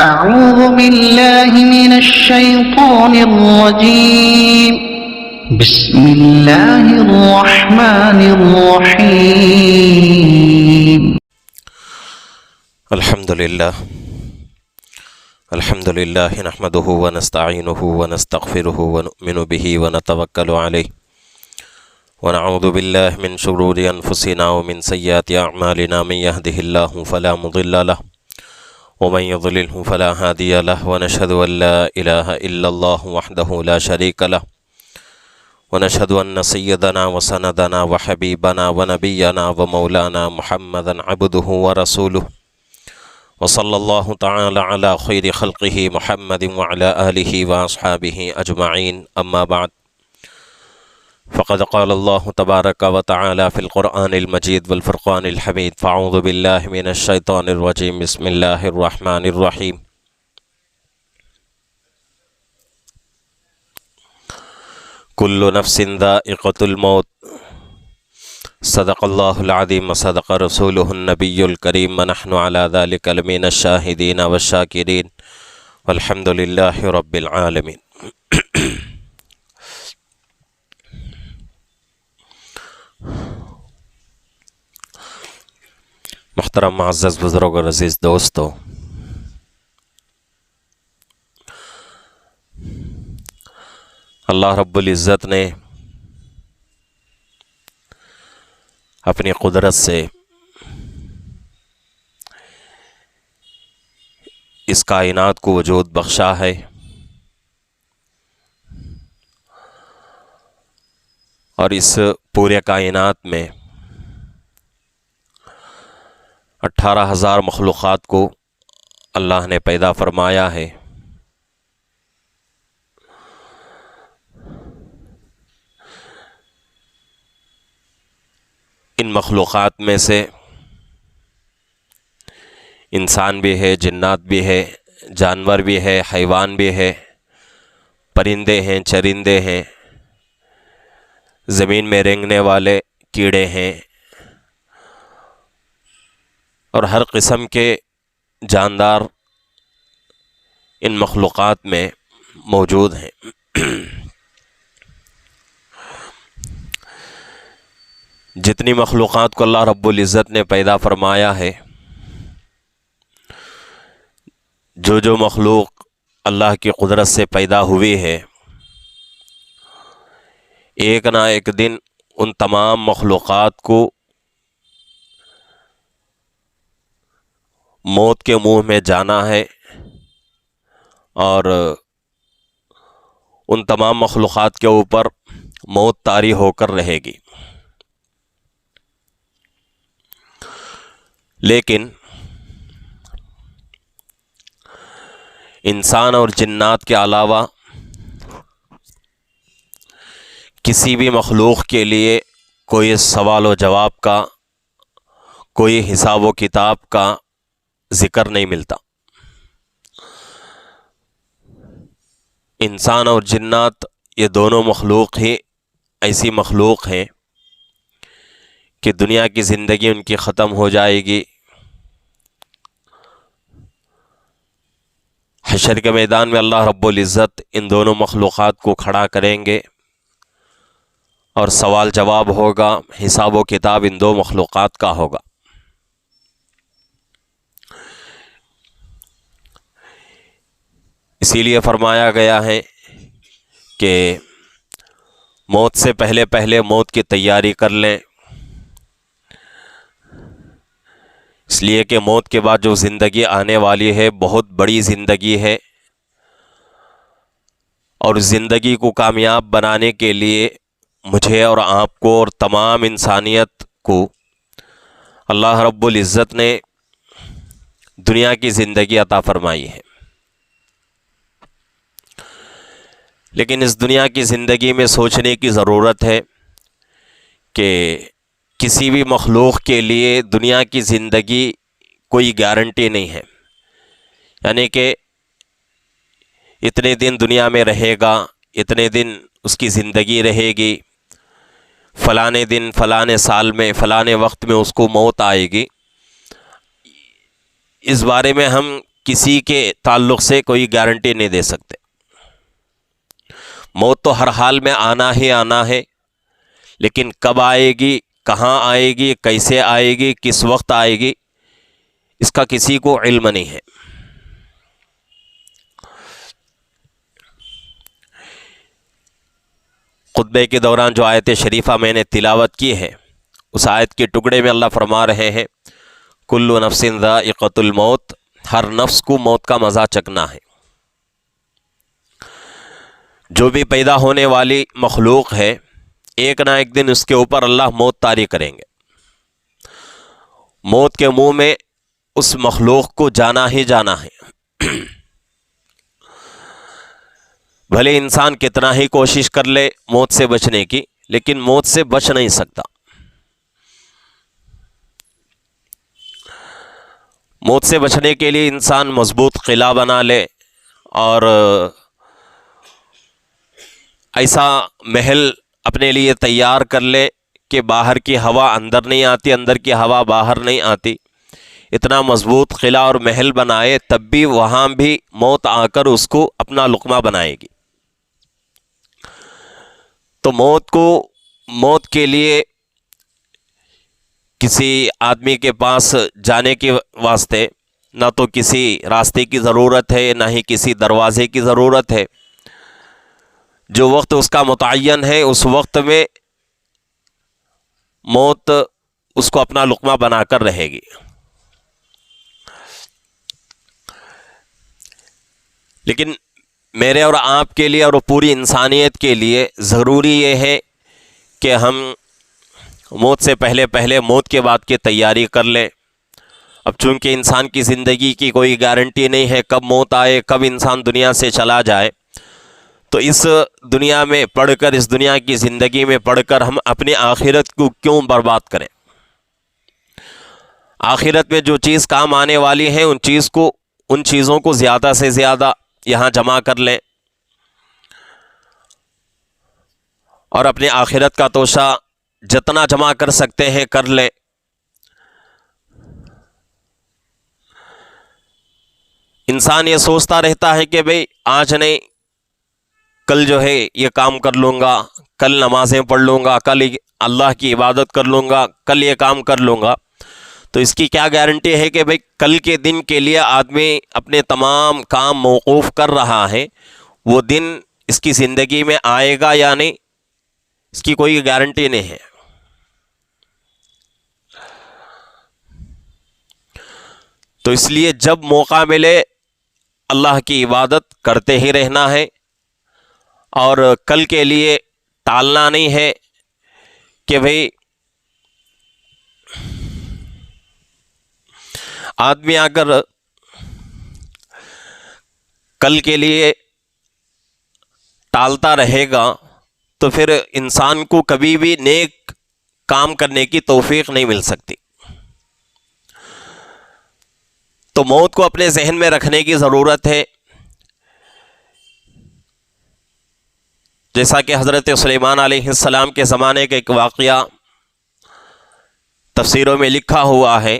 أعوذ بالله من الشيطان الرجيم. بسم الله الرحمن الرحيم. الحمد لله نحمده ونستعينه ونستغفره ونؤمن به ونتوكل عليه ونعوذ بالله من شرور أنفسنا ومن سيئات أعمالنا. من يهده الله فلا مضل له ومن يضلله فلا هادي له ونشهد أن لا إله إلا الله وحده لا شريك له ونشهد أن سيدنا وسندنا وحبيبنا ونبينا ومولانا محمدا عبده ورسوله وصلى الله تعالى على خير خلقه محمد وعلى آله وأصحابه أجمعين. أما بعد، فقد قال الله تبارك وتعالى في القرآن المجيد والفرقان الحميد: فأعوذ بالله من الشيطان الرجيم. بسم الله الرحمن الرحيم. كل نفس ذائقة الموت. صدق الله العظيم وصدق رسوله النبي الكريم ونحن على ذلك لمن الشاهدين والشاكرين والحمد لله رب العالمين. محترم معزز بزرگ اور عزیز دوستو، اللہ رب العزت نے اپنی قدرت سے اس کائنات کو وجود بخشا ہے، اور اس پورے کائنات میں 18,000 مخلوقات کو اللہ نے پیدا فرمایا ہے۔ ان مخلوقات میں سے انسان بھی ہے، جنات بھی ہے، جانور بھی ہے، حیوان بھی ہے، پرندے ہیں، چرندے ہیں، زمین میں رینگنے والے کیڑے ہیں، اور ہر قسم کے جاندار ان مخلوقات میں موجود ہیں۔ جتنی مخلوقات کو اللہ رب العزت نے پیدا فرمایا ہے، جو مخلوق اللہ کی قدرت سے پیدا ہوئی ہے، ایک نہ ایک دن ان تمام مخلوقات کو موت کے منہ میں جانا ہے، اور ان تمام مخلوقات کے اوپر موت طاری ہو کر رہے گی۔ لیکن انسان اور جنات کے علاوہ کسی بھی مخلوق کے لیے کوئی سوال و جواب کا، کوئی حساب و کتاب کا ذکر نہیں ملتا۔ انسان اور جنات یہ دونوں مخلوق ہی ایسی مخلوق ہیں کہ دنیا کی زندگی ان کی ختم ہو جائے گی، حشر کے میدان میں اللہ رب العزت ان دونوں مخلوقات کو کھڑا کریں گے، اور سوال جواب ہوگا، حساب و کتاب ان دو مخلوقات کا ہوگا۔ اسی لیے فرمایا گیا ہے کہ موت سے پہلے موت کی تیاری کر لیں، اس لیے کہ موت کے بعد جو زندگی آنے والی ہے بہت بڑی زندگی ہے، اور زندگی کو کامیاب بنانے کے لیے مجھے اور آپ کو اور تمام انسانیت کو اللہ رب العزت نے دنیا کی زندگی عطا فرمائی ہے۔ لیکن اس دنیا کی زندگی میں سوچنے کی ضرورت ہے کہ کسی بھی مخلوق کے لیے دنیا کی زندگی کوئی گارنٹی نہیں ہے، یعنی کہ اتنے دن دنیا میں رہے گا، اتنے دن اس کی زندگی رہے گی، فلانے دن، فلانے سال میں، فلانے وقت میں اس کو موت آئے گی۔ اس بارے میں ہم کسی کے تعلق سے کوئی گارنٹی نہیں دے سکتے۔ موت تو ہر حال میں آنا ہی آنا ہے، لیکن کب آئے گی، کہاں آئے گی، کیسے آئے گی، کس وقت آئے گی، اس کا کسی کو علم نہیں ہے۔ خطبے کے دوران جو آیت شریفہ میں نے تلاوت کی ہے، اس آیت کے ٹکڑے میں اللہ فرما رہے ہیں کل نفس ذائقۃ الموت، ہر نفس کو موت کا مزہ چکھنا ہے۔ جو بھی پیدا ہونے والی مخلوق ہے، ایک نہ ایک دن اس کے اوپر اللہ موت طاری کریں گے۔ موت کے منہ میں اس مخلوق کو جانا ہی جانا ہے۔ بھلے انسان کتنا ہی کوشش کر لے موت سے بچنے کی، لیکن موت سے بچ نہیں سکتا۔ موت سے بچنے کے لیے انسان مضبوط قلعہ بنا لے اور ایسا محل اپنے لیے تیار کر لے کہ باہر کی ہوا اندر نہیں آتی، اندر کی ہوا باہر نہیں آتی۔ اتنا مضبوط قلعہ اور محل بنائے، تب بھی وہاں بھی موت آ کر اس کو اپنا لقمہ بنائے گی۔ تو موت کے لیے کسی آدمی کے پاس جانے کے واسطے نہ تو کسی راستے کی ضرورت ہے، نہ ہی کسی دروازے کی ضرورت ہے۔ جو وقت اس کا متعین ہے، اس وقت میں موت اس کو اپنا لقمہ بنا کر رہے گی۔ لیکن میرے اور آپ کے لیے اور پوری انسانیت کے لیے ضروری یہ ہے کہ ہم موت سے پہلے موت کے بعد کی تیاری کر لیں۔ اب چونکہ انسان کی زندگی کی کوئی گارنٹی نہیں ہے، کب موت آئے، کب انسان دنیا سے چلا جائے، تو اس دنیا میں پڑھ کر، اس دنیا کی زندگی میں پڑھ کر ہم اپنی آخرت کو کیوں برباد کریں؟ آخرت میں جو چیز کام آنے والی ہے، ان چیزوں کو زیادہ سے زیادہ یہاں جمع کر لیں اور اپنی آخرت کا توشہ جتنا جمع کر سکتے ہیں کر لیں۔ انسان یہ سوچتا رہتا ہے کہ بھئی آج نہیں، کل جو ہے یہ کام کر لوں گا، کل نمازیں پڑھ لوں گا، کل اللہ کی عبادت کر لوں گا، کل یہ کام کر لوں گا۔ تو اس کی کیا گارنٹی ہے کہ بھئی کل کے دن کے لیے آدمی اپنے تمام کام موقوف کر رہا ہے، وہ دن اس کی زندگی میں آئے گا یا نہیں، اس کی کوئی گارنٹی نہیں ہے۔ تو اس لیے جب موقع ملے اللہ کی عبادت کرتے ہی رہنا ہے، اور کل کے لیے ٹالنا نہیں ہے کہ بھئی آدمی اگر کل کے لیے ٹالتا رہے گا تو پھر انسان کو کبھی بھی نیک کام کرنے کی توفیق نہیں مل سکتی۔ تو موت کو اپنے ذہن میں رکھنے کی ضرورت ہے۔ جیسا کہ حضرت سلیمان علیہ السلام کے زمانے کا ایک واقعہ تفسیروں میں لکھا ہوا ہے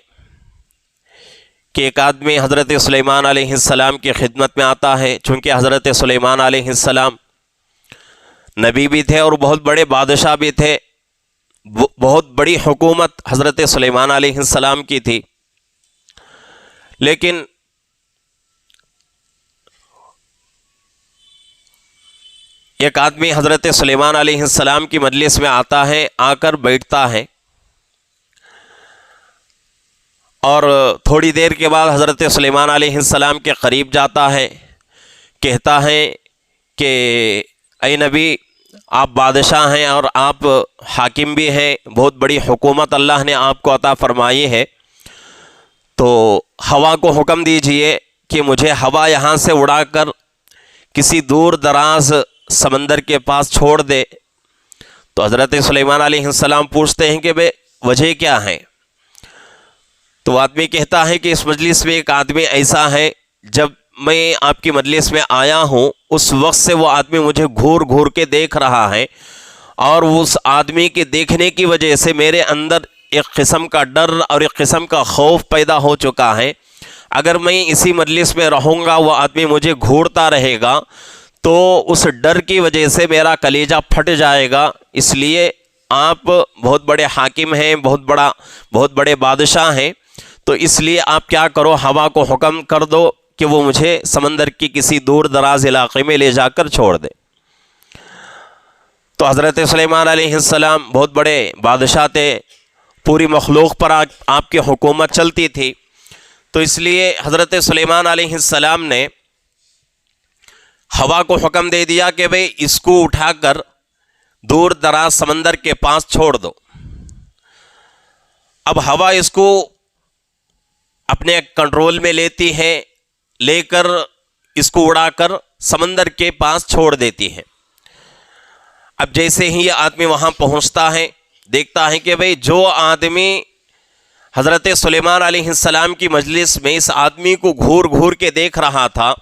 کہ ایک آدمی حضرت سلیمان علیہ السلام کی خدمت میں آتا ہے۔ چونکہ حضرت سلیمان علیہ السلام نبی بھی تھے اور بہت بڑے بادشاہ بھی تھے، بہت بڑی حکومت حضرت سلیمان علیہ السلام کی تھی، لیکن ایک آدمی حضرت سلیمان علیہ السلام کی مجلس میں آتا ہے، آ کر بیٹھتا ہے، اور تھوڑی دیر کے بعد حضرت سلیمان علیہ السلام کے قریب جاتا ہے، کہتا ہے کہ اے نبی، آپ بادشاہ ہیں اور آپ حاکم بھی ہیں، بہت بڑی حکومت اللہ نے آپ کو عطا فرمائی ہے، تو ہوا کو حکم دیجئے کہ مجھے ہوا یہاں سے اڑا کر کسی دور دراز سمندر کے پاس چھوڑ دے۔ تو حضرت سلیمان علیہ السلام پوچھتے ہیں کہ بے وجہ کیا ہے؟ تو آدمی کہتا ہے کہ اس مجلس میں ایک آدمی ایسا ہے، جب میں آپ کی مجلس میں آیا ہوں اس وقت سے وہ آدمی مجھے گھور گھور کے دیکھ رہا ہے، اور اس آدمی کے دیکھنے کی وجہ سے میرے اندر ایک قسم کا ڈر اور ایک قسم کا خوف پیدا ہو چکا ہے۔ اگر میں اسی مجلس میں رہوں گا وہ آدمی مجھے گھورتا رہے گا تو اس ڈر کی وجہ سے میرا کلیجہ پھٹ جائے گا. اس لیے آپ بہت بڑے حاکم ہیں, بہت بڑے بادشاہ ہیں, تو اس لیے آپ کیا کرو, ہوا کو حکم کر دو کہ وہ مجھے سمندر کی کسی دور دراز علاقے میں لے جا کر چھوڑ دے. تو حضرت سلیمان علیہ السلام بہت بڑے بادشاہ تھے, پوری مخلوق پر آپ کی حکومت چلتی تھی. تو اس لیے حضرت سلیمان علیہ السلام نے ہوا کو حکم دے دیا کہ بھئی اس کو اٹھا کر دور دراز سمندر کے پاس چھوڑ دو. اب ہوا اس کو اپنے کنٹرول میں لیتی ہے, لے کر اس کو اڑا کر سمندر کے پاس چھوڑ دیتی ہے. اب جیسے ہی یہ آدمی وہاں پہنچتا ہے, دیکھتا ہے کہ بھئی جو آدمی حضرت سلیمان علیہ السلام کی مجلس میں اس آدمی کو گھور گھور کے دیکھ رہا تھا,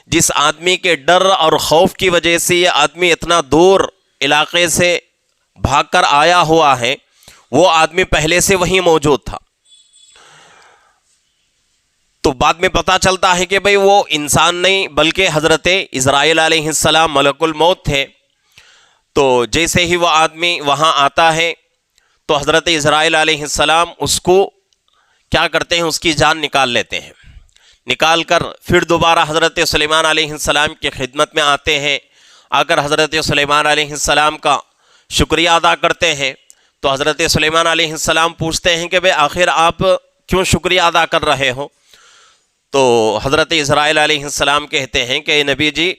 جس آدمی کے ڈر اور خوف کی وجہ سے یہ آدمی اتنا دور علاقے سے بھاگ کر آیا ہوا ہے, وہ آدمی پہلے سے وہیں موجود تھا. تو بعد میں پتہ چلتا ہے کہ بھئی وہ انسان نہیں بلکہ حضرت عزرائیل علیہ السلام ملک الموت تھے. تو جیسے ہی وہ آدمی وہاں آتا ہے تو حضرت عزرائیل علیہ السلام اس کو کیا کرتے ہیں, اس کی جان نکال لیتے ہیں. نکال کر پھر دوبارہ حضرت سلیمان علیہ السلام کی خدمت میں آتے ہیں. آ کر حضرت سلیمان علیہ السلام کا شکریہ ادا کرتے ہیں. تو حضرت سلیمان علیہ السلام پوچھتے ہیں کہ بھئی آخر آپ کیوں شکریہ ادا کر رہے ہو؟ تو حضرت عزرائیل علیہ السلام کہتے ہیں کہ نبی جی,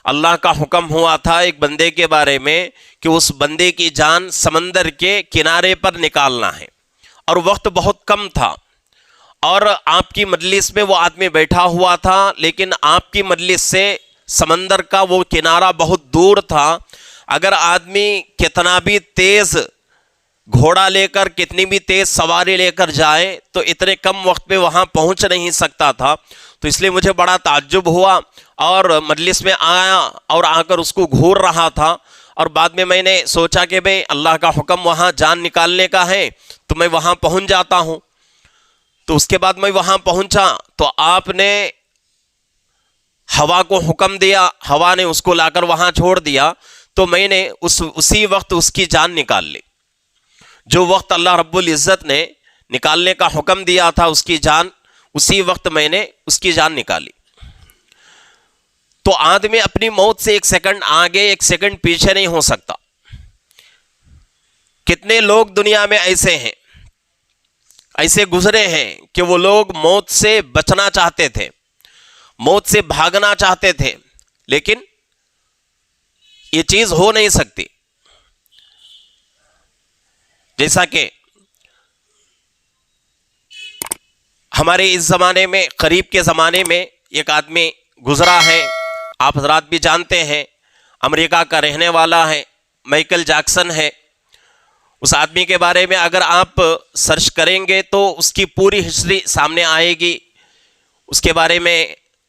اللہ کا حکم ہوا تھا ایک بندے کے بارے میں کہ اس بندے کی جان سمندر کے کنارے پر نکالنا ہے, اور وقت بہت کم تھا, اور آپ کی مجلس میں وہ آدمی بیٹھا ہوا تھا, لیکن آپ کی مجلس سے سمندر کا وہ کنارہ بہت دور تھا. اگر آدمی کتنا بھی تیز گھوڑا لے کر, کتنی بھی تیز سواری لے کر جائے تو اتنے کم وقت میں وہاں پہنچ نہیں سکتا تھا. تو اس لیے مجھے بڑا تعجب ہوا اور مجلس میں آیا اور آ کر اس کو گھور رہا تھا, اور بعد میں نے سوچا کہ بھئی اللہ کا حکم وہاں جان نکالنے کا ہے تو میں وہاں پہنچ جاتا ہوں. تو اس کے بعد میں وہاں پہنچا تو آپ نے ہوا کو حکم دیا, ہوا نے اس کو لا کر وہاں چھوڑ دیا. تو میں نے اسی وقت اس کی جان نکال لی. جو وقت اللہ رب العزت نے نکالنے کا حکم دیا تھا اس کی جان, اسی وقت میں نے اس کی جان نکالی. تو آدمی اپنی موت سے ایک سیکنڈ آگے ایک سیکنڈ پیچھے نہیں ہو سکتا. کتنے لوگ دنیا میں ایسے ہیں, ایسے گزرے ہیں کہ وہ لوگ موت سے بچنا چاہتے تھے, موت سے بھاگنا چاہتے تھے, لیکن یہ چیز ہو نہیں سکتی. جیسا کہ ہمارے اس زمانے میں, قریب کے زمانے میں ایک آدمی گزرا ہے, آپ حضرات بھی جانتے ہیں, امریکہ کا رہنے والا ہے, مائیکل جیکسن ہے. اس آدمی کے بارے میں اگر آپ سرچ کریں گے تو اس کی پوری ہسٹری سامنے آئے گی. اس کے بارے میں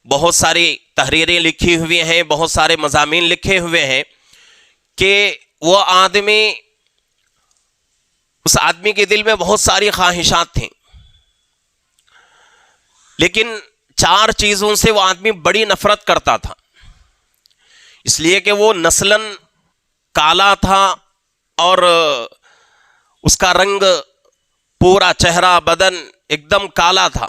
بہت ساری تحریریں لکھی ہوئی ہیں, بہت سارے مضامین لکھے ہوئے ہیں کہ وہ آدمی, اس آدمی کے دل میں بہت ساری خواہشات تھیں, لیکن 4 چیزوں سے وہ آدمی بڑی نفرت کرتا تھا. اس لیے کہ وہ نسلاً کالا تھا اور اس کا رنگ, پورا چہرہ, بدن ایک دم کالا تھا.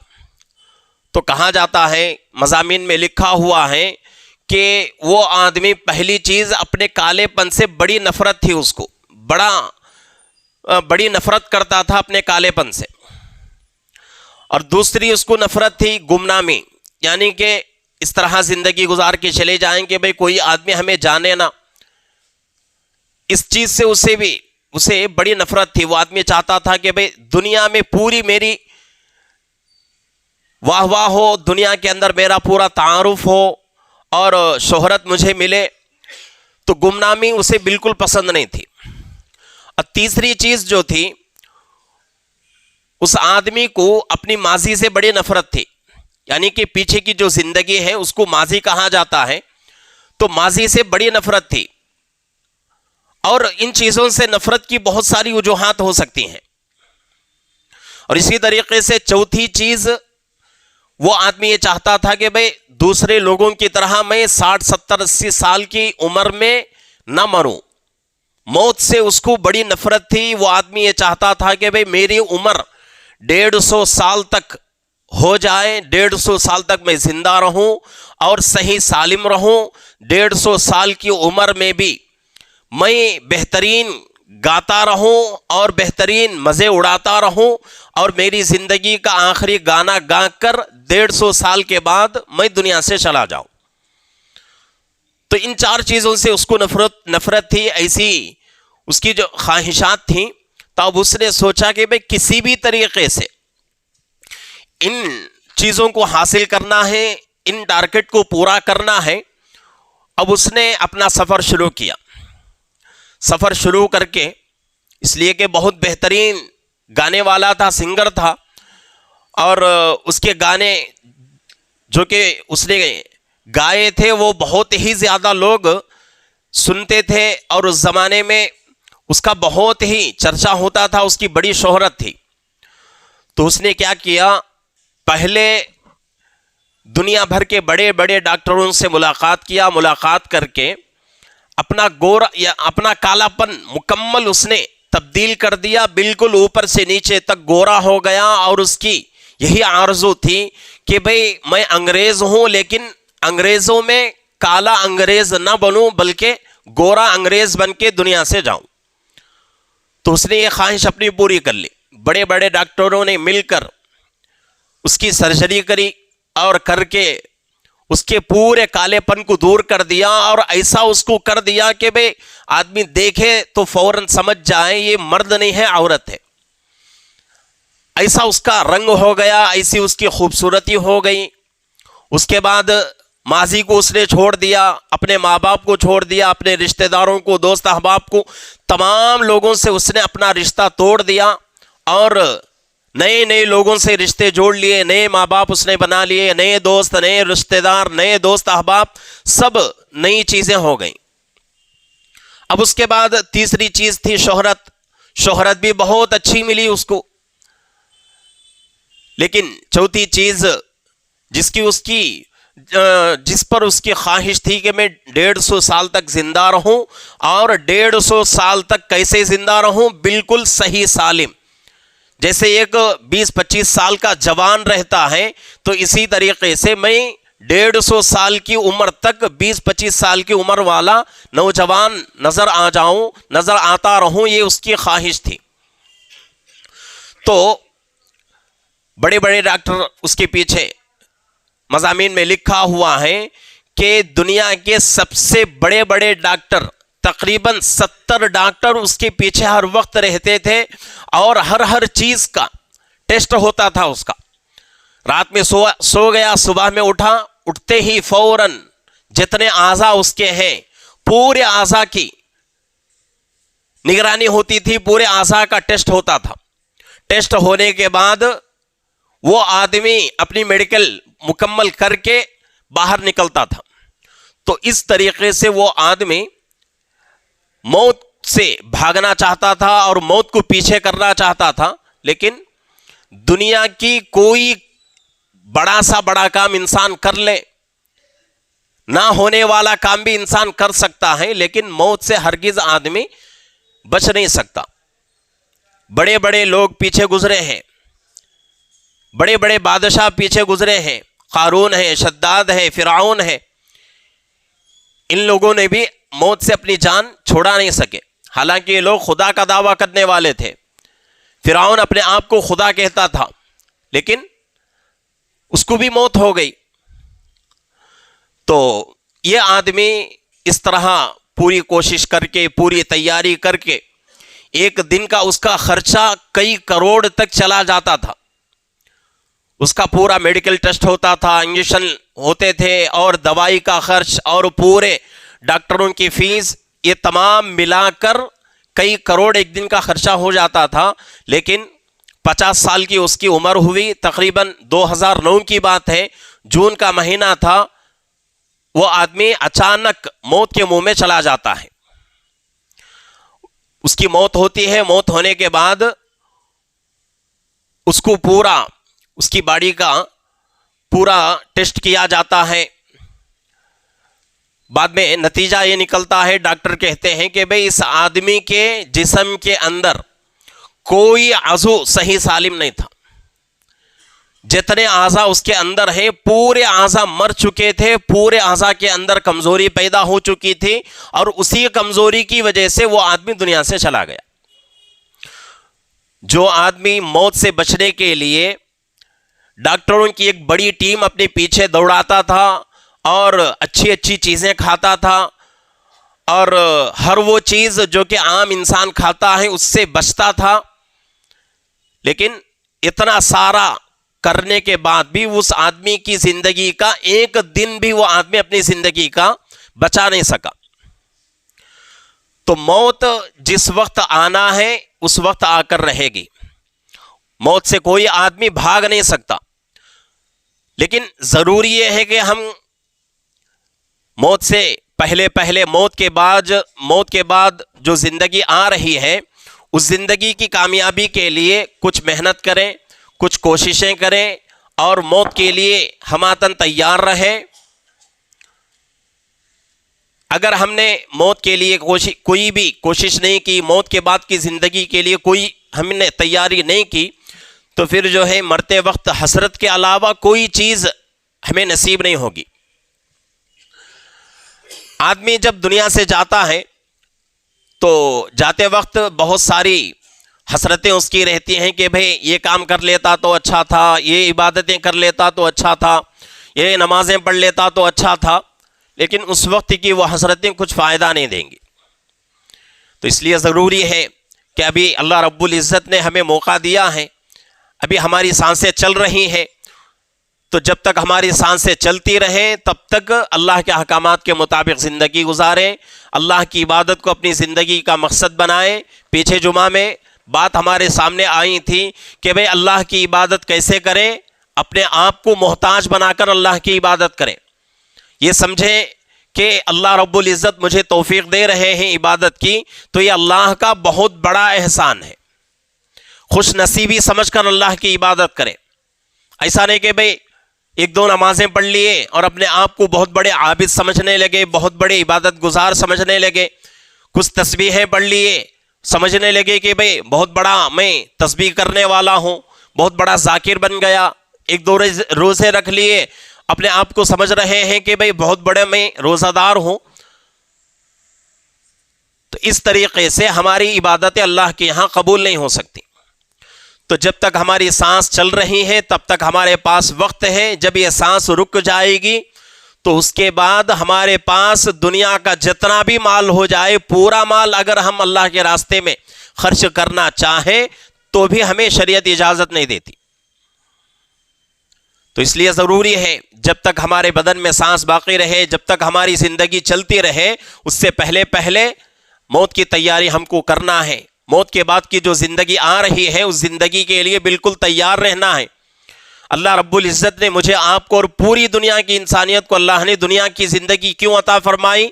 تو کہا جاتا ہے, مضامین میں لکھا ہوا ہے کہ وہ آدمی پہلی چیز اپنے کالے پن سے بڑی نفرت تھی, اس کو بڑی نفرت کرتا تھا اپنے کالے پن سے. اور دوسری اس کو نفرت تھی گمنامی, یعنی کہ اس طرح زندگی گزار کے چلے جائیں کہ بھئی کوئی آدمی ہمیں جانے نہ. اس چیز سے اسے بڑی نفرت تھی. وہ آدمی چاہتا تھا کہ بھئی دنیا میں پوری میری واہ واہ ہو, دنیا کے اندر میرا پورا تعارف ہو اور شہرت مجھے ملے. تو گمنامی اسے بالکل پسند نہیں تھی. اور تیسری چیز جو تھی, اس آدمی کو اپنی ماضی سے بڑی نفرت تھی, یعنی کہ پیچھے کی جو زندگی ہے اس کو ماضی کہا جاتا ہے. تو ماضی سے بڑی نفرت تھی. اور ان چیزوں سے نفرت کی بہت ساری وجوہات ہو سکتی ہیں. اور اسی طریقے سے چوتھی چیز وہ آدمی یہ چاہتا تھا کہ بھئی دوسرے لوگوں کی طرح میں 60 70 80 سال کی عمر میں نہ مروں. موت سے اس کو بڑی نفرت تھی. وہ آدمی یہ چاہتا تھا کہ بھئی میری عمر 150 سال تک ہو جائے, 150 سال تک میں زندہ رہوں اور صحیح سالم رہوں. 150 سال کی عمر میں بھی میں بہترین گاتا رہوں اور بہترین مزے اڑاتا رہوں, اور میری زندگی کا آخری گانا گا کر 150 سال کے بعد میں دنیا سے چلا جاؤں. تو ان 4 چیزوں سے اس کو نفرت تھی, ایسی اس کی جو خواہشات تھیں. تو اب اس نے سوچا کہ بھئی کسی بھی طریقے سے ان چیزوں کو حاصل کرنا ہے, ان ٹارگٹ کو پورا کرنا ہے. اب اس نے اپنا سفر شروع کیا. سفر شروع کر کے, اس لیے کہ بہت بہترین گانے والا تھا, سنگر تھا, اور اس کے گانے جو کہ اس نے گائے تھے وہ بہت ہی زیادہ لوگ سنتے تھے, اور اس زمانے میں اس کا بہت ہی چرچا ہوتا تھا, اس کی بڑی شہرت تھی. تو اس نے کیا کیا, پہلے دنیا بھر کے بڑے بڑے ڈاکٹروں سے ملاقات کیا. ملاقات کر کے اپنا گورا یا اپنا کالا پن مکمل اس نے تبدیل کر دیا, بالکل اوپر سے نیچے تک گورا ہو گیا. اور اس کی یہی آرزو تھی کہ بھئی میں انگریز ہوں, لیکن انگریزوں میں کالا انگریز نہ بنوں بلکہ گورا انگریز بن کے دنیا سے جاؤں. تو اس نے یہ خواہش اپنی پوری کر لی. بڑے بڑے ڈاکٹروں نے مل کر اس کی سرجری کری, اور کر کے اس کے پورے کالے پن کو دور کر دیا, اور ایسا اس کو کر دیا کہ بھئی آدمی دیکھے تو فوراً سمجھ جائے یہ مرد نہیں ہے, عورت ہے. ایسا اس کا رنگ ہو گیا, ایسی اس کی خوبصورتی ہو گئی. اس کے بعد ماضی کو اس نے چھوڑ دیا, اپنے ماں باپ کو چھوڑ دیا, اپنے رشتہ داروں کو, دوست احباب کو, تمام لوگوں سے اس نے اپنا رشتہ توڑ دیا, اور نئے نئے لوگوں سے رشتے جوڑ لیے. نئے ماں باپ اس نے بنا لیے, نئے دوست, نئے رشتہ دار, نئے دوست احباب, سب نئی چیزیں ہو گئیں. اب اس کے بعد تیسری چیز تھی شہرت. شہرت بھی بہت اچھی ملی اس کو. لیکن چوتھی چیز جس پر اس کی خواہش تھی کہ میں 150 سال تک زندہ رہوں, اور 150 سال تک کیسے زندہ رہوں, بالکل صحیح سالم. جیسے ایک 20-25 سال کا جوان رہتا ہے, تو اسی طریقے سے میں 150 سال کی عمر تک 20-25 سال کی عمر والا نوجوان نظر آ جاؤں, نظر آتا رہوں, یہ اس کی خواہش تھی. تو بڑے بڑے ڈاکٹر اس کے پیچھے مضامین میں لکھا ہوا ہے کہ دنیا کے سب سے بڑے بڑے ڈاکٹر, تقریباً 70 ڈاکٹر اس کے پیچھے ہر وقت رہتے تھے, اور ہر چیز کا ٹیسٹ ہوتا تھا اس کا. رات میں سو گیا, صبح میں اٹھتے ہی فوراً جتنے اعضاء اس کے ہیں پورے اعضاء کی نگرانی ہوتی تھی, پورے اعضاء کا ٹیسٹ ہوتا تھا. ٹیسٹ ہونے کے بعد وہ آدمی اپنی میڈیکل مکمل کر کے باہر نکلتا تھا. تو اس طریقے سے وہ آدمی موت سے بھاگنا چاہتا تھا اور موت کو پیچھے کرنا چاہتا تھا. لیکن دنیا کی کوئی بڑا کام انسان کر لے, نہ ہونے والا کام بھی انسان کر سکتا ہے, لیکن موت سے ہرگز آدمی بچ نہیں سکتا. بڑے بڑے لوگ پیچھے گزرے ہیں, بڑے بڑے بادشاہ پیچھے گزرے ہیں, قارون ہے, شداد ہے, فرعون ہے. ان لوگوں نے بھی موت سے اپنی جان چھوڑا نہیں سکے, حالانکہ یہ لوگ خدا کا دعویٰ کرنے والے تھے. فرعون اپنے آپ کو خدا کہتا تھا, لیکن اس کو بھی موت ہو گئی. تو یہ آدمی اس طرح پوری کوشش کر کے, پوری تیاری کر کے, ایک دن کا اس کا خرچہ کئی کروڑ تک چلا جاتا تھا. اس کا پورا میڈیکل ٹیسٹ ہوتا تھا, انجیکشن ہوتے تھے, اور دوائی کا خرچ, اور پورے ڈاکٹروں کی فیس, یہ تمام ملا کر کئی کروڑ ایک دن کا خرچہ ہو جاتا تھا. لیکن 50 سال کی اس کی عمر ہوئی, تقریباً 2009 کی بات ہے, جون کا مہینہ تھا. وہ آدمی اچانک موت کے منہ میں چلا جاتا ہے. اس کی موت ہوتی ہے. موت ہونے کے بعد اس کو پورا اس کی باڈی کا پورا ٹیسٹ کیا جاتا ہے، بعد میں نتیجہ یہ نکلتا ہے، ڈاکٹر کہتے ہیں کہ بھئی اس آدمی کے جسم کے اندر کوئی عضو صحیح سالم نہیں تھا، جتنے اعضاء اس کے اندر ہیں پورے اعضاء مر چکے تھے، پورے اعضاء کے اندر کمزوری پیدا ہو چکی تھی، اور اسی کمزوری کی وجہ سے وہ آدمی دنیا سے چلا گیا۔ جو آدمی موت سے بچنے کے لیے ڈاکٹروں کی ایک بڑی ٹیم اپنے پیچھے دوڑاتا تھا اور اچھی اچھی چیزیں کھاتا تھا، اور ہر وہ چیز جو کہ عام انسان کھاتا ہے اس سے بچتا تھا، لیکن اتنا سارا کرنے کے بعد بھی اس آدمی کی زندگی کا ایک دن بھی وہ آدمی اپنی زندگی کا بچا نہیں سکا۔ تو موت جس وقت آنا ہے اس وقت آ کر رہے گی، موت سے کوئی آدمی بھاگ نہیں سکتا، لیکن ضروری یہ ہے کہ ہم موت سے پہلے موت کے بعد جو زندگی آ رہی ہے اس زندگی کی کامیابی کے لیے کچھ محنت کریں، کچھ کوششیں کریں، اور موت کے لیے ہماتن تیار رہیں۔ اگر ہم نے موت کے لیے کوئی بھی کوشش نہیں کی، موت کے بعد کی زندگی کے لیے کوئی ہم نے تیاری نہیں کی، تو پھر جو ہے مرتے وقت حسرت کے علاوہ کوئی چیز ہمیں نصیب نہیں ہوگی۔ آدمی جب دنیا سے جاتا ہے تو جاتے وقت بہت ساری حسرتیں اس کی رہتی ہیں کہ بھئی یہ کام کر لیتا تو اچھا تھا، یہ عبادتیں کر لیتا تو اچھا تھا، یہ نمازیں پڑھ لیتا تو اچھا تھا، لیکن اس وقت کی وہ حسرتیں کچھ فائدہ نہیں دیں گی۔ تو اس لیے ضروری ہے کہ ابھی اللہ رب العزت نے ہمیں موقع دیا ہے، ابھی ہماری سانسیں چل رہی ہیں، تو جب تک ہماری سانسیں چلتی رہیں تب تک اللہ کے احکامات کے مطابق زندگی گزاریں، اللہ کی عبادت کو اپنی زندگی کا مقصد بنائیں۔ پیچھے جمعہ میں بات ہمارے سامنے آئی تھی کہ بھئی اللہ کی عبادت کیسے کریں، اپنے آپ کو محتاج بنا کر اللہ کی عبادت کریں، یہ سمجھیں کہ اللہ رب العزت مجھے توفیق دے رہے ہیں عبادت کی، تو یہ اللہ کا بہت بڑا احسان ہے، خوش نصیبی سمجھ کر اللہ کی عبادت کریں۔ ایسا نہیں کہ بھئی ایک دو نمازیں پڑھ لیے اور اپنے آپ کو بہت بڑے عابد سمجھنے لگے، بہت بڑے عبادت گزار سمجھنے لگے، کچھ تسبیحیں پڑھ لیے، سمجھنے لگے کہ بھئی بہت بڑا میں تسبیح کرنے والا ہوں، بہت بڑا ذاکر بن گیا، ایک دو روزے رکھ لیے، اپنے آپ کو سمجھ رہے ہیں کہ بھئی بہت بڑے میں روزہ دار ہوں۔ تو اس طریقے سے ہماری عبادتیں اللہ کے یہاں قبول نہیں ہو سکتی۔ تو جب تک ہماری سانس چل رہی ہے تب تک ہمارے پاس وقت ہے، جب یہ سانس رک جائے گی تو اس کے بعد ہمارے پاس دنیا کا جتنا بھی مال ہو جائے، پورا مال اگر ہم اللہ کے راستے میں خرچ کرنا چاہیں تو بھی ہمیں شریعت اجازت نہیں دیتی۔ تو اس لیے ضروری ہے جب تک ہمارے بدن میں سانس باقی رہے، جب تک ہماری زندگی چلتی رہے، اس سے پہلے موت کی تیاری ہم کو کرنا ہے۔ موت کے بعد کی جو زندگی آ رہی ہے اس زندگی کے لیے بالکل تیار رہنا ہے۔ اللہ رب العزت نے مجھے آپ کو اور پوری دنیا کی انسانیت کو اللہ نے دنیا کی زندگی کیوں عطا فرمائی؟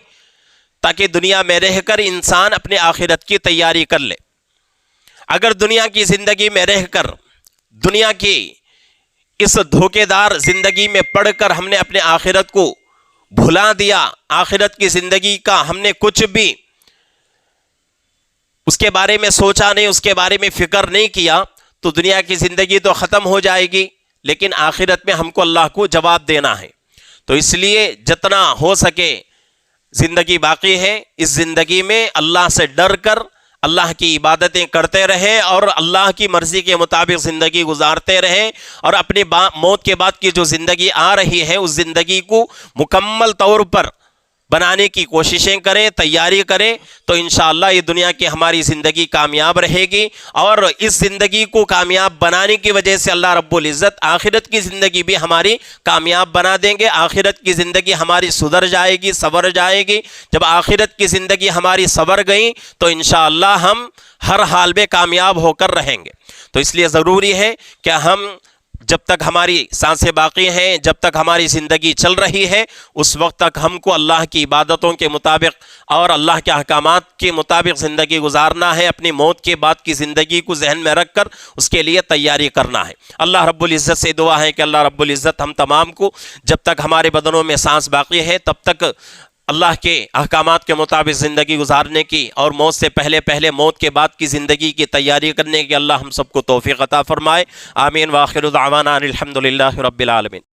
تاکہ دنیا میں رہ کر انسان اپنے آخرت کی تیاری کر لے۔ اگر دنیا کی زندگی میں رہ کر دنیا کی اس دھوکے دار زندگی میں پڑ کر ہم نے اپنے آخرت کو بھلا دیا، آخرت کی زندگی کا ہم نے کچھ بھی اس کے بارے میں سوچا نہیں، اس کے بارے میں فکر نہیں کیا، تو دنیا کی زندگی تو ختم ہو جائے گی، لیکن آخرت میں ہم کو اللہ کو جواب دینا ہے۔ تو اس لیے جتنا ہو سکے زندگی باقی ہے، اس زندگی میں اللہ سے ڈر کر اللہ کی عبادتیں کرتے رہیں اور اللہ کی مرضی کے مطابق زندگی گزارتے رہیں، اور اپنی موت کے بعد کی جو زندگی آ رہی ہے اس زندگی کو مکمل طور پر بنانے کی کوششیں کریں، تیاری کریں، تو انشاءاللہ یہ دنیا کی ہماری زندگی کامیاب رہے گی، اور اس زندگی کو کامیاب بنانے کی وجہ سے اللہ رب العزت آخرت کی زندگی بھی ہماری کامیاب بنا دیں گے۔ آخرت کی زندگی ہماری سدھر جائے گی، سنور جائے گی۔ جب آخرت کی زندگی ہماری سنور گئی تو انشاءاللہ ہم ہر حال میں کامیاب ہو کر رہیں گے۔ تو اس لیے ضروری ہے کہ ہم جب تک ہماری سانسیں باقی ہیں، جب تک ہماری زندگی چل رہی ہے، اس وقت تک ہم کو اللہ کی عبادتوں کے مطابق اور اللہ کے احکامات کے مطابق زندگی گزارنا ہے۔ اپنی موت کے بعد کی زندگی کو ذہن میں رکھ کر اس کے لیے تیاری کرنا ہے۔ اللہ رب العزت سے دعا ہے کہ اللہ رب العزت ہم تمام کو جب تک ہمارے بدنوں میں سانس باقی ہے تب تک اللہ کے احکامات کے مطابق زندگی گزارنے کی اور موت سے پہلے موت کے بعد کی زندگی کی تیاری کرنے کی اللہ ہم سب کو توفیق عطا فرمائے۔ آمین۔ وآخر دعوانا ان الحمد للہ رب العالمین۔